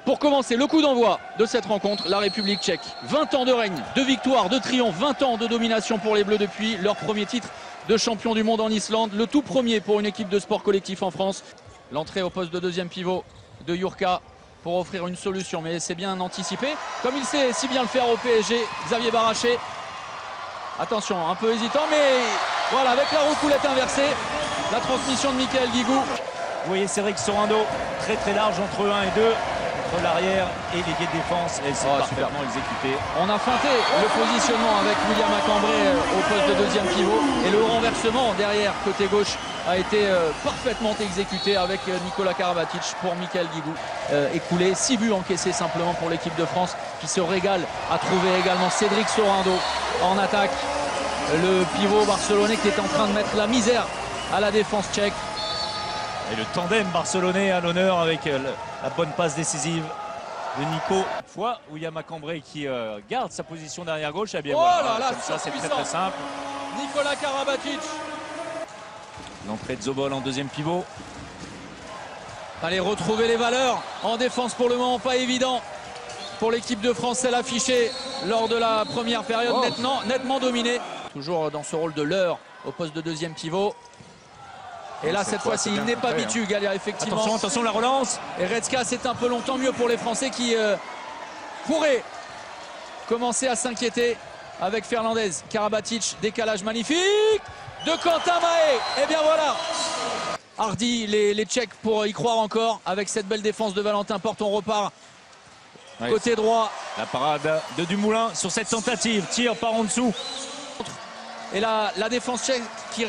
Pour commencer, le coup d'envoi de cette rencontre, la République tchèque. 20 ans de règne, de victoire, de triomphe, 20 ans de domination pour les Bleus depuis leur premier titre de champion du monde en Islande. Le tout premier pour une équipe de sport collectif en France. L'entrée au poste de deuxième pivot de Jurka pour offrir une solution, mais c'est bien anticipé. Comme il sait si bien le faire au PSG, Xavier Baraché. Attention, un peu hésitant, mais voilà, avec la roucoulette inversée, la transmission de Michael Guigou. Vous voyez Cédric Sorando, très large entre 1 et 2. Entre l'arrière et les guets de défense, et c'est parfaitement exécuté. On a feinté le positionnement avec William Macambré au poste de deuxième pivot, et le renversement derrière côté gauche a été parfaitement exécuté avec Nikola Karabatic pour Michael Guigou. Écoulé, 6 buts encaissés simplement pour l'équipe de France qui se régale à trouver également Cédric Sorando en attaque. Le pivot barcelonais qui est en train de mettre la misère à la défense tchèque. Et le tandem barcelonais à l'honneur avec la bonne passe décisive de Nico. Fois William Macambré qui garde sa position derrière gauche. Eh bien, voilà, comme ça c'est très simple. Nikola Karabatic. L'entrée de Zobol en deuxième pivot. Allez, retrouver les valeurs en défense pour le moment, pas évident pour l'équipe de France. Elle affichée lors de la première période, nettement dominée. Toujours dans ce rôle de leurre au poste de deuxième pivot. Et là, cette fois-ci, il n'est pas habitué, Gallia, effectivement. Attention, la relance. Et Redska, c'est un peu long, tant mieux pour les Français qui pourraient commencer à s'inquiéter avec Fernandez. Karabatic, décalage magnifique de Quentin Mahé. Et bien voilà, hardi les Tchèques pour y croire encore avec cette belle défense de Valentin Porte. On repart côté droit. La parade de Dumoulin sur cette tentative, tir par en dessous. Et la défense tchèque qui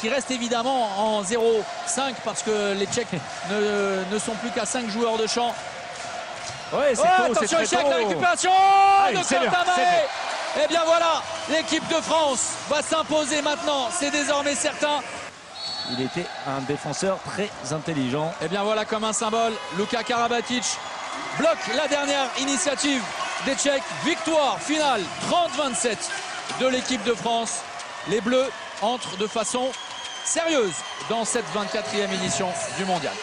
reste évidemment en 0-5 parce que les Tchèques ne sont plus qu'à 5 joueurs de champ. Ouais, c'est attention échec, la récupération de Quentin Mahé. Et bien voilà, l'équipe de France va s'imposer maintenant, c'est désormais certain. Il était un défenseur très intelligent. Et bien voilà, comme un symbole, Luka Karabatic bloque la dernière initiative des Tchèques. Victoire finale 30-27 de l'équipe de France. Les Bleus entrent de façon sérieuse dans cette 24e édition du Mondial.